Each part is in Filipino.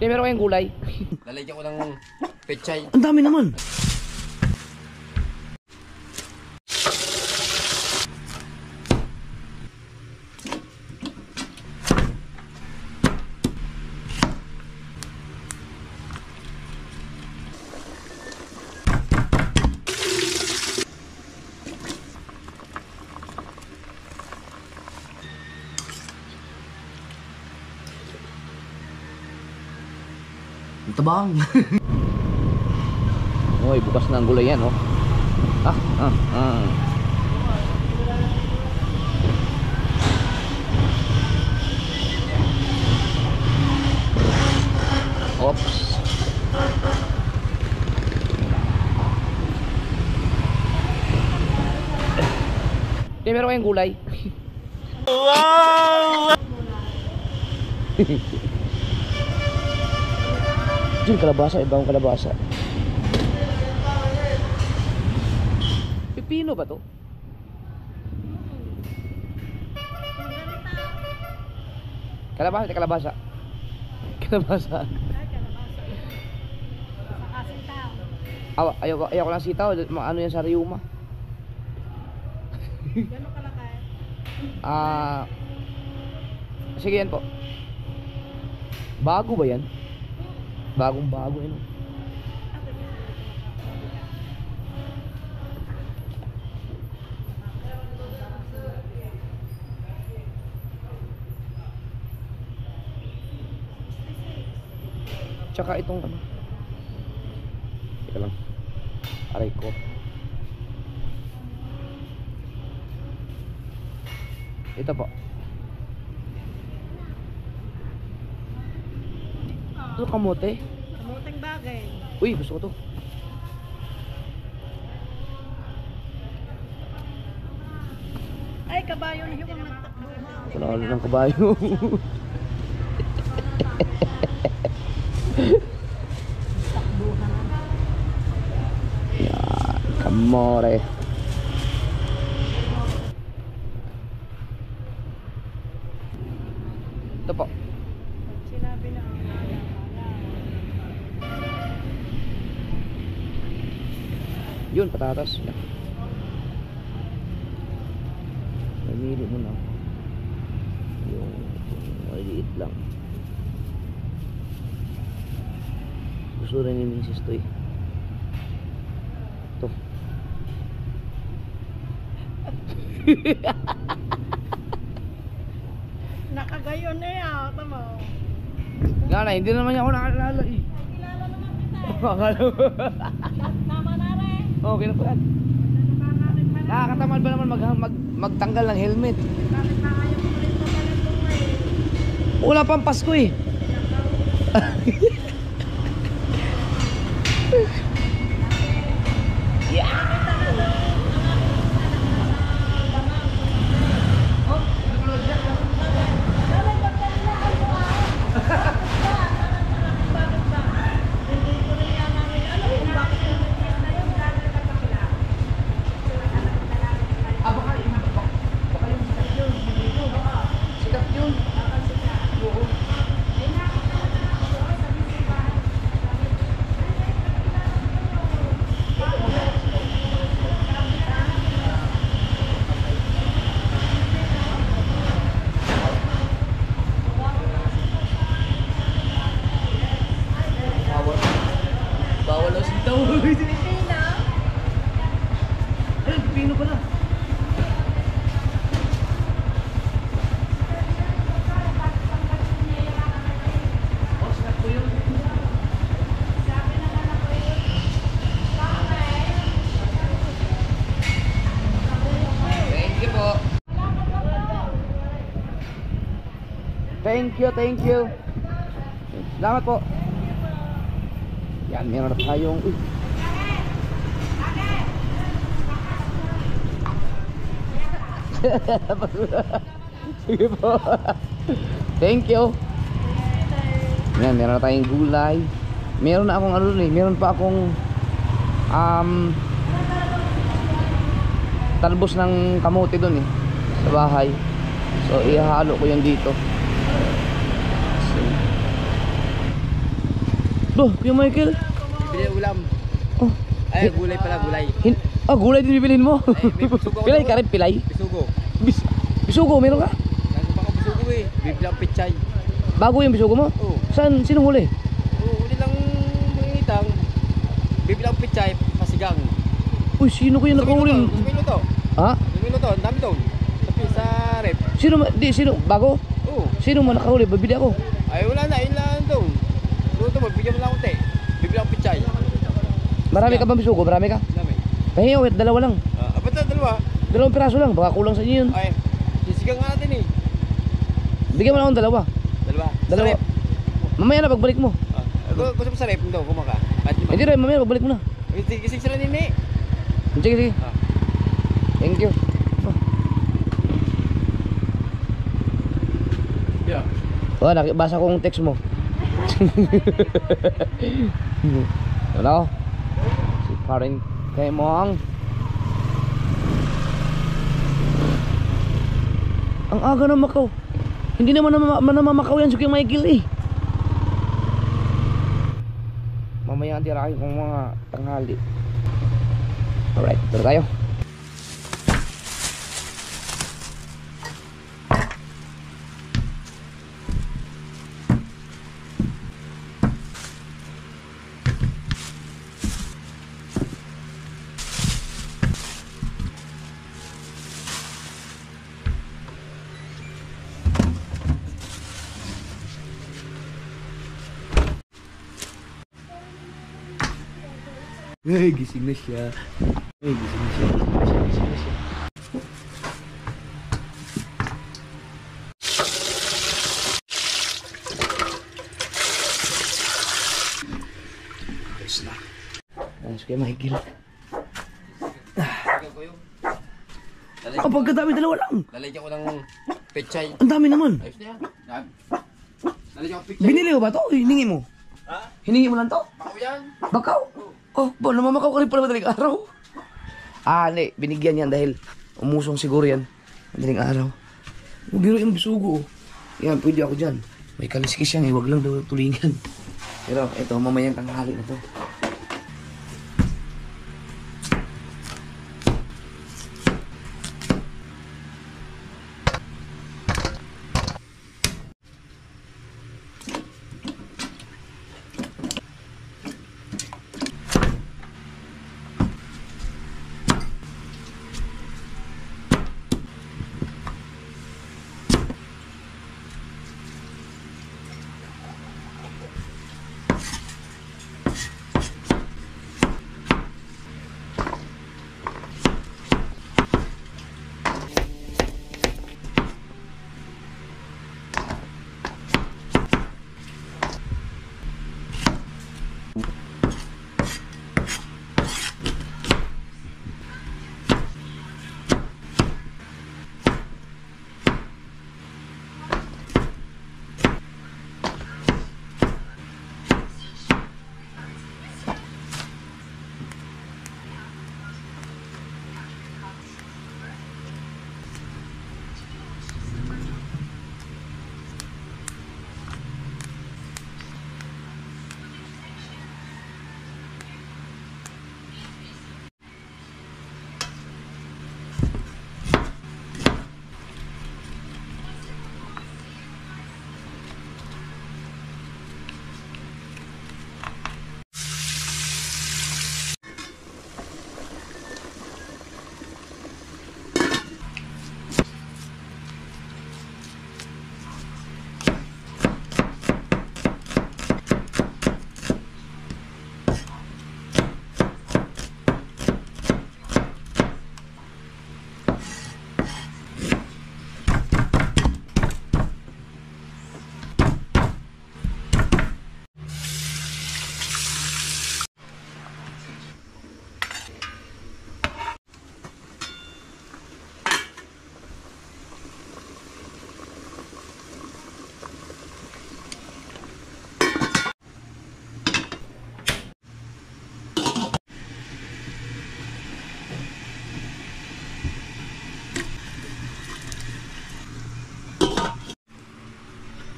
Meron kayong gulay? Lalagyan ko ng pechay. Ang dami naman. Tabang. Oy, bukas na ang gulay yan, oh. Oops. Meron kayong gulay? Wow! Yung kalabasa, ibang kalabasa. Pipino ba to? Kalabasa, kalabasa. Kalabasa. Ayaw ko lang sitaw. Ano yan sa Riuma? Gano'n kalakay? Sige yan po. Bago ba yan? Bagong bago yun. Tsaka itong ano. Teka lang. Aray ko. Ito po. Ito kamote. Kamoteng bagay. Uy, gusto ko to. Ay, kabayo na yung nagtakbo. Panalo ng kabayo. Yan, kamore. Ito po. Sinabi na ang Yun, patatas. Namili mo na. Yung maliit lang. Gusto rin ni Mrs. to eh. Ito. nakagayon na yan. Tama. Nga na, hindi naman niya ako nakalala eh. Kilala naman kita. Akala mo. Tama na rin. Okay na po yan. Nakakatamad ba naman magtanggal ng helmet? Bakit na ayaw mo rin pamalan mo eh? Wala pang Pasko eh. Pino pala. Thank you po. Thank you. Salamat po. Yan, meron na tayong sige po. Thank you. Yan, meron na tayong gulay. Meron na akong ano eh. Meron pa akong talbos ng kamote dun eh, sa bahay. So ihalo ko yan dito. So, Duh, Kuya Michael. Bibili ulam. Oh. Ay, gulay pala, gulay. Gulay din bibilhin mo. Ay, may bisugo ako Pilay doon. ka rin, pilay. Bisugo. Bisugo, meron ka? Nasa pa ako bisugo eh. Bibili ang pechay. Bago yung bisugo mo? Oo. Saan? Sinong huli? Oo, uli lang mangitang. Bibili ang pechay, pasigang. Uy, sino ko yung nakahuli? Sumilo to. Ha? Sumilo to, ang dami doon. Sa rep. Sino? Bago? Oo. Sino man nakahuli? Babili ako. Ay, wala na, yun lang doon. Doon to, magbigyan mo lang konti. Bibili ang pechay. Marami ka bang bisugo? Marami ka? Dami. Pahingi ako, dalawa lang. Ba't na dalawa? 2 piraso lang, baka kulang sa inyo yun. Ay, sisigang nga natin eh. Bigyan mo lang akong dalawa. Dalawa. Sa rep. Mamaya na, pagbalik mo. Gusto mo sa rep doon, kumaka. Kahit lima. Hindi rin, mamaya pagbalik mo na. Gising sila nini. Sige. Thank you. Yeah. Nakibasa ko yung text mo. Ano? Si paring kay Moang. Ang aga ng Macau. Hindi naman namamakaw yan si Kuya Michael eh. Mamaya ang tirahin kong mga tanghali. Alright, tara tayo. Ay, gising na siya. Gising na siya. Ayos na. Ayos kay Michael. Pagkadami, dalawa lang. Lalagyan ko ng pechay. Ang dami naman. Ayos na yan. Lalagyan ko pechay. Binili mo ba to? Hiningi mo? Ha? Hiningi mo lang to? Bako yan. Bakaw? Oh, namamakaw ka rin pala madaling araw. Hindi. Binigyan yan dahil umusong siguro yan. Madaling araw. Biro yung bisugo. Yan, pwede ako dyan. May kaliskis yan eh. Huwag lang daw tulingan. Pero ito, mamayang tanghali na to.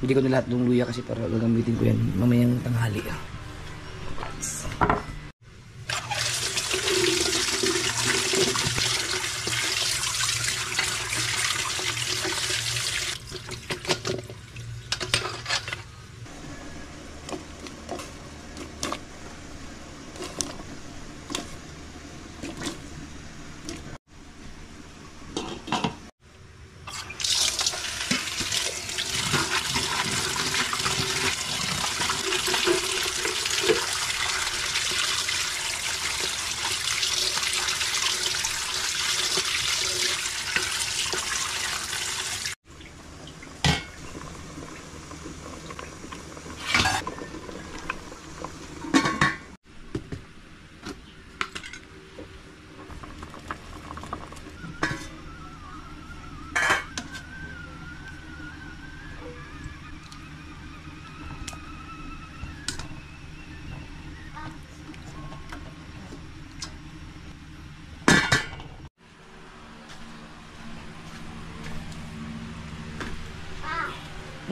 Hindi ko na lahat ng luya kasi para gagamitin ko yan mamayang tanghali. mix.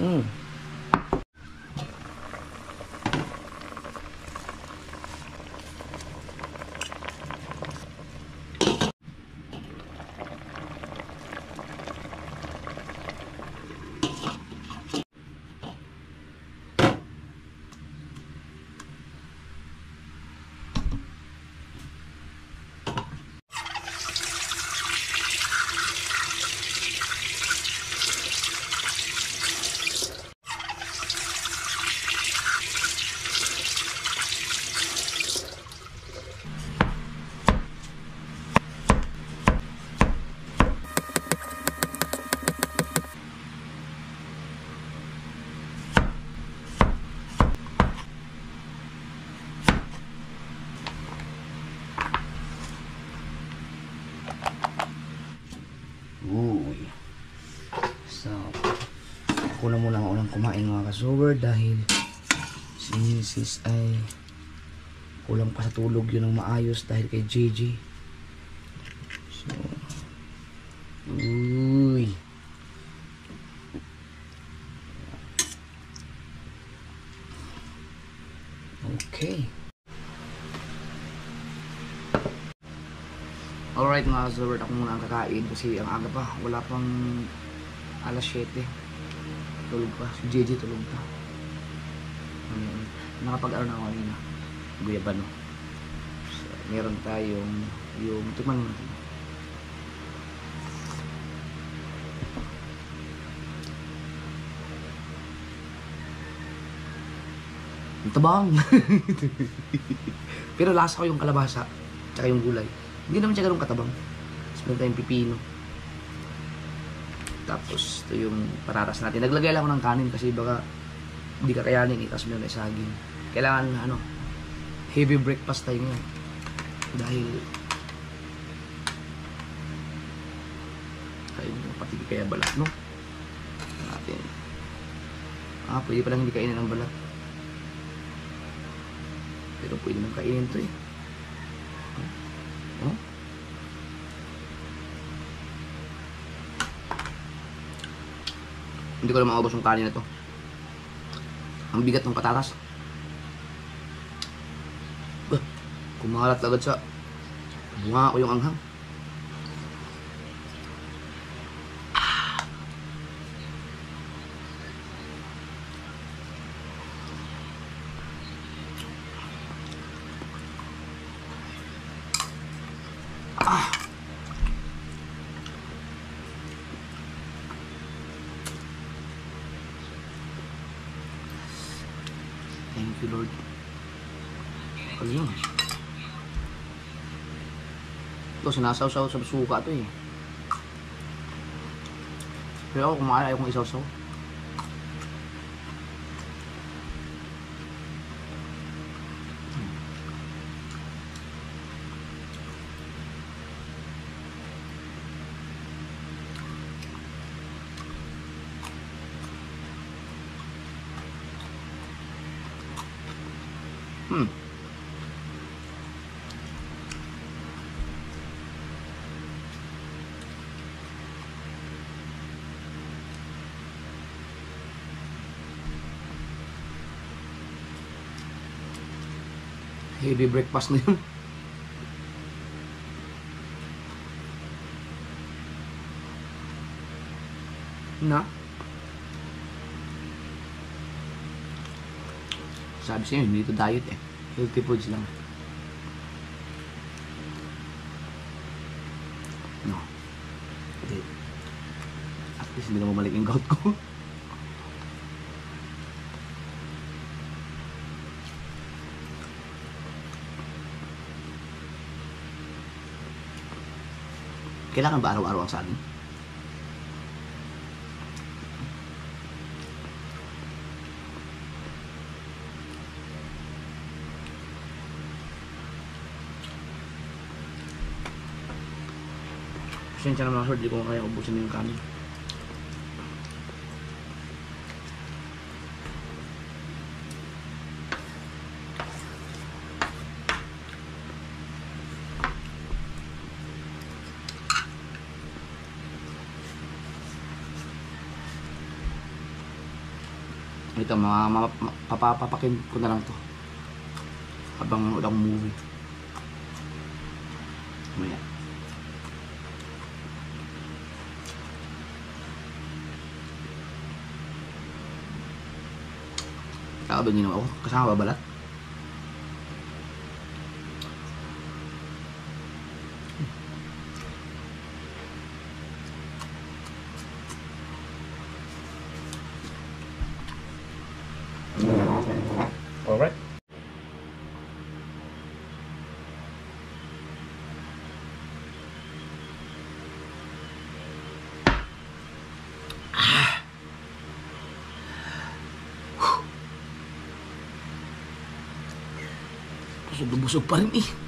Mm. Uy. So, ako na muna ang unang kumain mga ka-sober dahil si Mrs. ay kulang pa sa tulog yun ng maayos dahil kay JJ. So, uy. Okay. Alright mga ka-sober, ako muna ang kakain kasi ang aga pa, wala pang alas 7. Tulog pa, si JJ tulog pa. Nakapag-aro na ako kanina, guyabano. So, meron tayong yung tikman mo natin. Ang tabang. Pero lasa ko yung kalabasa tsaka yung gulay. Hindi naman siya ganun katabang. Tapos meron tayong pipino. Tapos ito yung patatas natin. Naglagay lang ako ng kanin kasi baka hindi kakayanin eh. Tapos meron na saging. Kailangan ano, heavy breakfast tayo ngayon. Dahil kain mo pati kaya balat, no? Natin. Pwede palang hindi kainin ng balat. Pero pwede nang kainin to eh. Oh? Hindi ko na maubos yung kanin na to. Ang bigat ng patatas. Kumalat agad sa bunga ko yung anghang. Thank you, Lord. Ano yun? Ito, sinasaw-saw sa suka ito eh. Pero ako kumain, ayaw kong isaw-saw. Heavy breakfast na yun. Na? Sabi sa inyo, hindi ito diet eh. Healthy foods lang. No. Hindi. At least hindi na mamalik yung gout ko. Kailangan ba araw-araw ang saging? Pasensya naman ako, di ko kaya ubusin yung kanin. Ito, papapakin ko na lang to habang manood akong movie. Mamaya. Kakabin niyo ako. Kasama ba balat? Alright. Busog na busog pa rin eh.